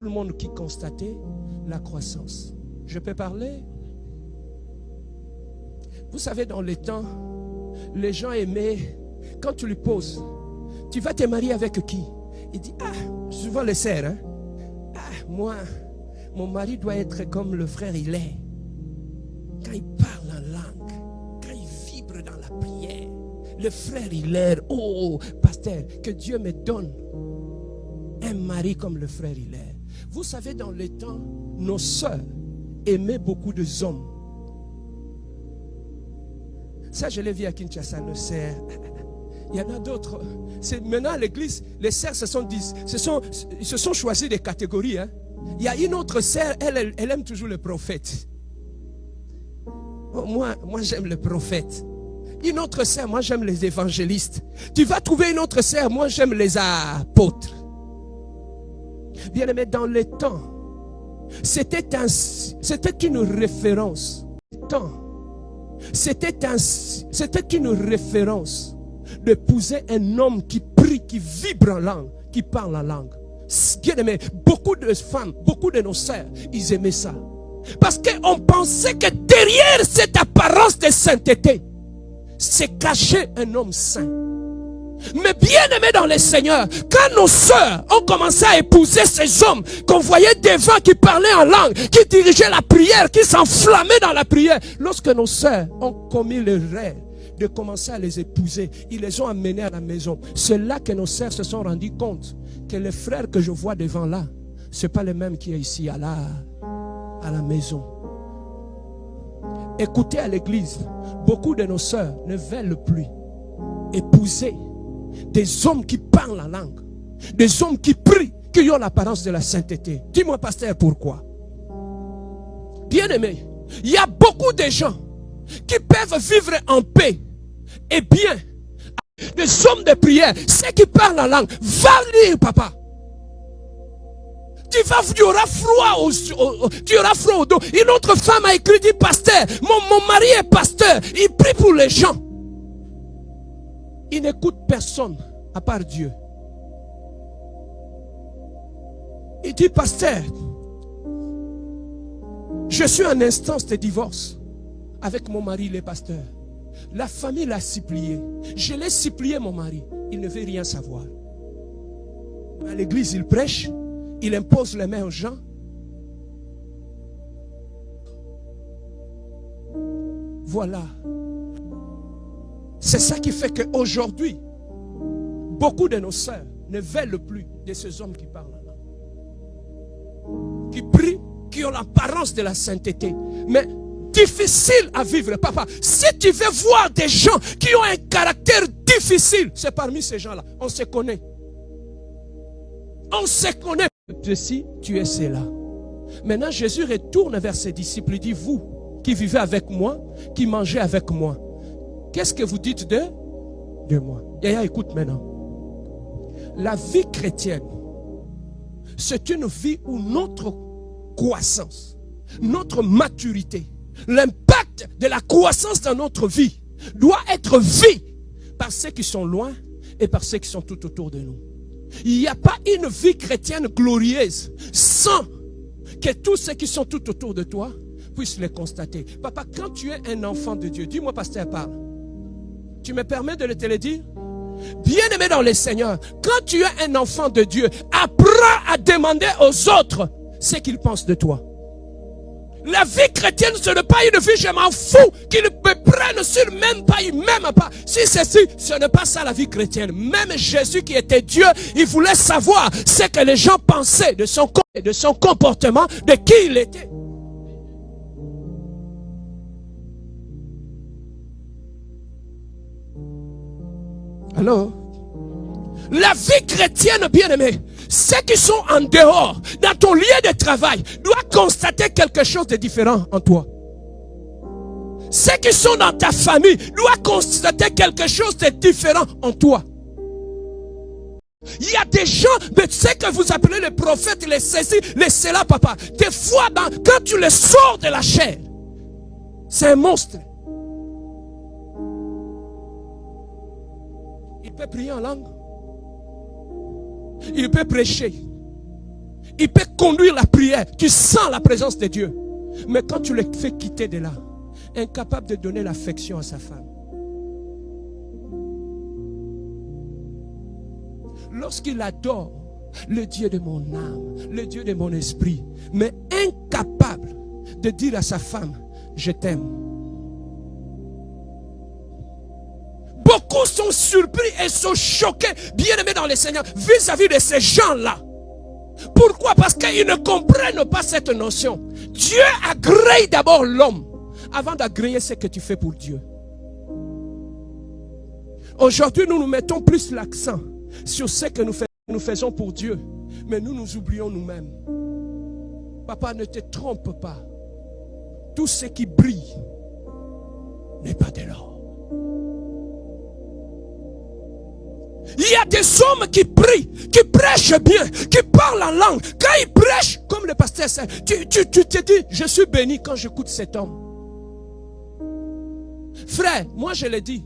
Tout le monde qui constatait la croissance. Je peux parler? Vous savez, dans les temps, les gens aimaient, quand tu lui poses, tu vas te marier avec qui? Il dit, souvent les sœurs, hein? Moi, mon mari doit être comme le frère il est. Quand il parle en langue, quand il vibre dans la prière, le frère il est, oh, pasteur, que Dieu me donne un mari comme le frère il est. Vous savez, dans les temps, nos sœurs aimaient beaucoup de hommes. Ça, je l'ai vu à Kinshasa, nos sœurs. Il y en a d'autres. Maintenant, à l'église, les sœurs ils se sont choisis des catégories. Hein. Il y a une autre sœur, elle aime toujours le prophète. Oh, moi j'aime le prophète. Une autre sœur, moi j'aime les évangélistes. Tu vas trouver une autre sœur, moi j'aime les apôtres. Bien aimé, dans les temps, c'était une référence. C'était une référence d'épouser un homme qui prie, qui vibre en langue, qui parle en langue. Bien aimé, beaucoup de femmes, beaucoup de nos sœurs, ils aimaient ça. Parce qu'on pensait que derrière cette apparence de sainteté, se cachait un homme saint. Mais bien aimé dans le Seigneur, quand nos sœurs ont commencé à épouser ces hommes qu'on voyait devant, qui parlaient en langue, qui dirigeaient la prière, qui s'enflammaient dans la prière, lorsque nos sœurs ont commis le rêve de commencer à les épouser, ils les ont amenés à la maison. C'est là que nos sœurs se sont rendues compte que les frères que je vois devant là, ce n'est pas les mêmes qui est ici à la maison. Écoutez, à l'église, beaucoup de nos sœurs ne veulent plus épouser des hommes qui parlent la langue, des hommes qui prient, qui ont l'apparence de la sainteté. Dis-moi, pasteur, pourquoi? Bien aimé, il y a beaucoup de gens qui peuvent vivre en paix et bien. Des hommes de prière, ceux qui parlent la langue, va lire, papa. Tu auras froid au dos. Une autre femme a écrit, dit, pasteur, mon mari est pasteur, il prie pour les gens. Il n'écoute personne à part Dieu. Il dit, pasteur, je suis en instance de divorce avec mon mari, le pasteur. La famille l'a supplié. Je l'ai supplié, mon mari. Il ne veut rien savoir. À l'église, il prêche. Il impose les mains aux gens. Voilà. C'est ça qui fait qu'aujourd'hui, beaucoup de nos sœurs ne veulent plus de ces hommes qui parlent là, qui prient, qui ont l'apparence de la sainteté. Mais difficile à vivre, papa. Si tu veux voir des gens qui ont un caractère difficile, c'est parmi ces gens-là. On se connaît. On se connaît. Ceci, tu es cela. Maintenant, Jésus retourne vers ses disciples. Il dit, vous qui vivez avec moi, qui mangez avec moi, qu'est-ce que vous dites de moi? Yaya, écoute maintenant. La vie chrétienne, c'est une vie où notre croissance, notre maturité, l'impact de la croissance dans notre vie doit être vu par ceux qui sont loin et par ceux qui sont tout autour de nous. Il n'y a pas une vie chrétienne glorieuse sans que tous ceux qui sont tout autour de toi puissent les constater. Papa, quand tu es un enfant de Dieu, dis-moi, pasteur, parle. Tu me permets de te le dire? Bien-aimé dans le Seigneur, quand tu es un enfant de Dieu, apprends à demander aux autres ce qu'ils pensent de toi. La vie chrétienne, ce n'est pas une vie, je m'en fous, qu'ils me prennent sur même pas, ils m'aiment pas. Si c'est si, ce n'est pas ça la vie chrétienne. Même Jésus qui était Dieu, il voulait savoir ce que les gens pensaient de son comportement, de qui il était. Alors, la vie chrétienne, bien-aimée, ceux qui sont en dehors, dans ton lieu de travail, doivent constater quelque chose de différent en toi. Ceux qui sont dans ta famille doivent constater quelque chose de différent en toi. Il y a des gens, de ceux que vous appelez les prophètes, les ceci, les cela, papa. Des fois, quand tu les sors de la chair, c'est un monstre. Il peut prier en langue. Il peut prêcher. Il peut conduire la prière. Tu sens la présence de Dieu. Mais quand tu le fais quitter de là, incapable de donner l'affection à sa femme. Lorsqu'il adore le Dieu de mon âme, le Dieu de mon esprit, mais incapable de dire à sa femme, je t'aime. Beaucoup sont surpris et sont choqués, bien-aimés dans le Seigneur, vis-à-vis de ces gens-là. Pourquoi? Parce qu'ils ne comprennent pas cette notion. Dieu agrée d'abord l'homme avant d'agréer ce que tu fais pour Dieu. Aujourd'hui, nous mettons plus l'accent sur ce que nous faisons pour Dieu, mais nous oublions nous-mêmes. Papa, ne te trompe pas. Tout ce qui brille n'est pas de l'or. Il y a des hommes qui prient, qui prêchent bien, qui parlent en langue. Quand ils prêchent, comme le pasteur, tu te dis, je suis béni quand j'écoute cet homme. Frère, moi je l'ai dit.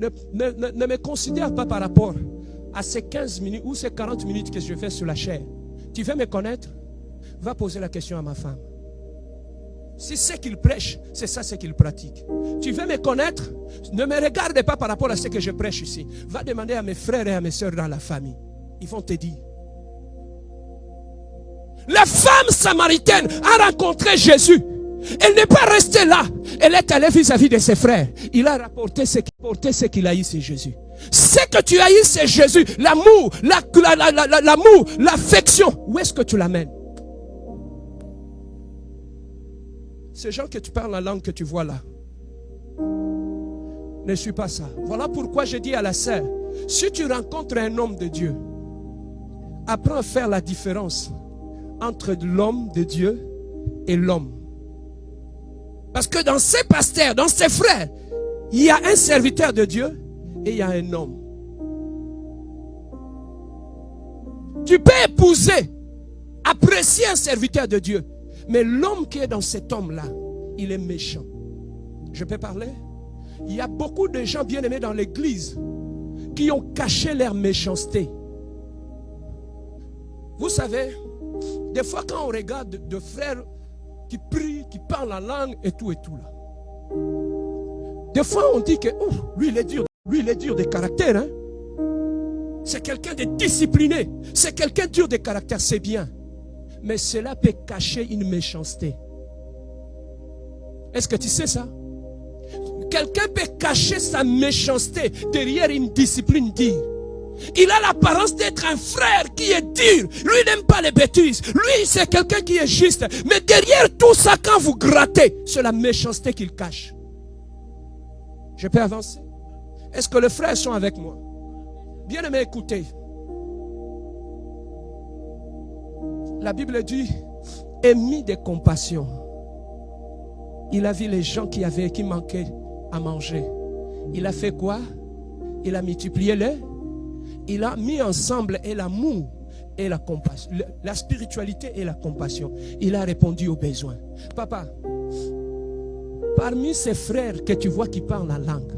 Ne me considère pas par rapport à ces 15 minutes ou ces 40 minutes que je fais sur la chair. Tu veux me connaître? Va poser la question à ma femme. Si ce qu'il prêche, c'est ça ce qu'il pratique. Tu veux me connaître? Ne me regarde pas par rapport à ce que je prêche ici. Va demander à mes frères et à mes soeurs dans la famille. Ils vont te dire. La femme samaritaine a rencontré Jésus. Elle n'est pas restée là. Elle est allée vis-à-vis de ses frères. Il a rapporté ce qu'il a eu, c'est Jésus. Ce que tu as eu, c'est Jésus. L'amour, l'amour, l'affection. Où est-ce que tu l'amènes? Ces gens que tu parles la langue que tu vois là, ne suis pas ça. Voilà pourquoi je dis à la sœur, si tu rencontres un homme de Dieu, apprends à faire la différence entre l'homme de Dieu et l'homme. Parce que dans ces pasteurs, dans ces frères, il y a un serviteur de Dieu et il y a un homme. Tu peux épouser, apprécier un serviteur de Dieu. Mais l'homme qui est dans cet homme-là, il est méchant. Je peux parler? Il y a beaucoup de gens bien-aimés dans l'église qui ont caché leur méchanceté. Vous savez, des fois quand on regarde de frères qui prient, qui parlent la langue et tout là. Des fois on dit que lui il est dur de caractère. Hein? C'est quelqu'un de discipliné. C'est quelqu'un dur de caractère, c'est bien. Mais cela peut cacher une méchanceté. Est-ce que tu sais ça? Quelqu'un peut cacher sa méchanceté derrière une discipline dure. Il a l'apparence d'être un frère qui est dur. Lui n'aime pas les bêtises. Lui c'est quelqu'un qui est juste. Mais derrière tout ça, quand vous grattez, c'est la méchanceté qu'il cache. Je peux avancer? Est-ce que les frères sont avec moi? Bien aimé, écoutez. La Bible dit, émis de compassion. Il a vu les gens qui manquaient à manger. Il a fait quoi? Il a multiplié il a mis ensemble et l'amour et la compassion, la spiritualité et la compassion. Il a répondu aux besoins. Papa, parmi ces frères que tu vois qui parlent la langue,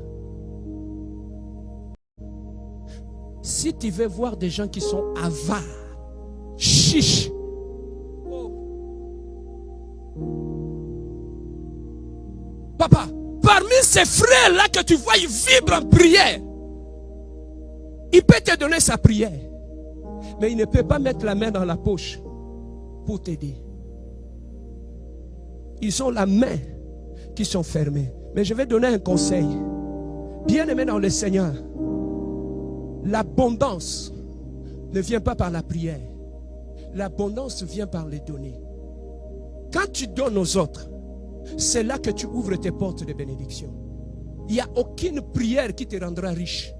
si tu veux voir des gens qui sont avares, chiches, papa, parmi ces frères-là que tu vois, ils vibrent en prière. Il peut te donner sa prière, mais il ne peut pas mettre la main dans la poche pour t'aider. Ils ont la main qui sont fermées. Mais je vais donner un conseil. Bien-aimé dans le Seigneur, l'abondance ne vient pas par la prière. L'abondance vient par les donner. Quand tu donnes aux autres, c'est là que tu ouvres tes portes de bénédiction. Il n'y a aucune prière qui te rendra riche.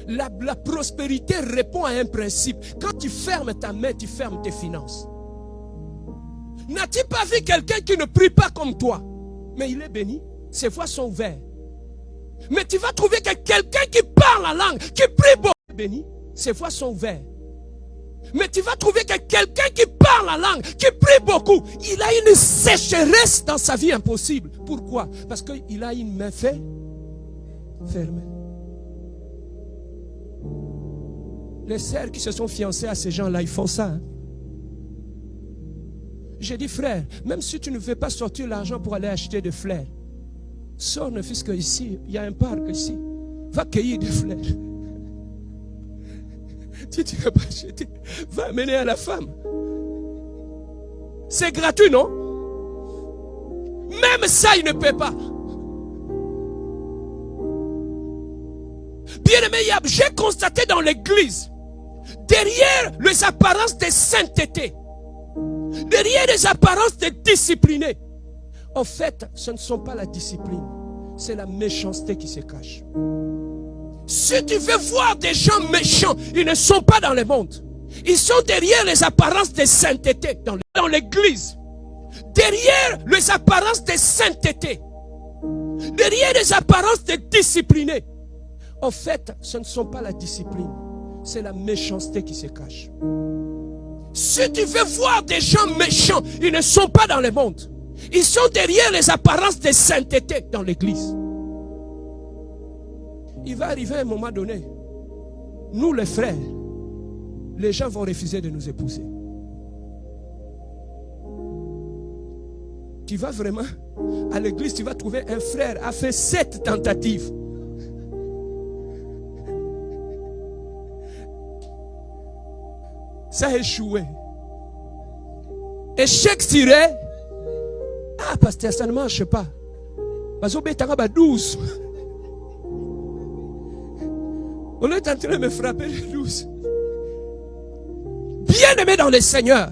La prospérité répond à un principe. Quand tu fermes ta main, tu fermes tes finances. N'as-tu pas vu quelqu'un qui ne prie pas comme toi? Mais il est béni, ses voies sont ouvertes. Mais tu vas trouver que quelqu'un qui parle la langue, qui prie beaucoup, est béni, ses voies sont ouvertes. Mais tu vas trouver que quelqu'un qui parle la langue, qui prie beaucoup, il a une sécheresse dans sa vie impossible. Pourquoi? Parce qu'il a une main fermée. Les sœurs qui se sont fiancées à ces gens-là, ils font ça. Hein? J'ai dit, frère, même si tu ne veux pas sortir l'argent pour aller acheter des fleurs, sors ne fût-ce qu'ici, il y a un parc ici. Va cueillir des fleurs. Tu ne vas pas acheter. Va amener à la femme. C'est gratuit, non? Même ça, il ne peut pas. Bien-aimé, j'ai constaté dans l'église, derrière les apparences de sainteté, derrière les apparences de disciplinés, en fait, ce ne sont pas la discipline, c'est la méchanceté qui se cache. Si tu veux voir des gens méchants, ils ne sont pas dans le monde. Ils sont derrière les apparences de sainteté dans l'église. Derrière les apparences de sainteté, derrière les apparences de disciplinés, en fait, ce ne sont pas la discipline, c'est la méchanceté qui se cache. Si tu veux voir des gens méchants, ils ne sont pas dans le monde. Ils sont derrière les apparences de sainteté dans l'église. Il va arriver un moment donné, nous les frères, les gens vont refuser de nous épouser. Tu vas vraiment à l'église, tu vas trouver un frère a fait 7 tentatives. Ça a échoué. Échec tiré. Ah, pasteur, ça ne marche pas. Parce que tu as 12. On est en train de me frapper les 12. Bien-aimé dans le Seigneur,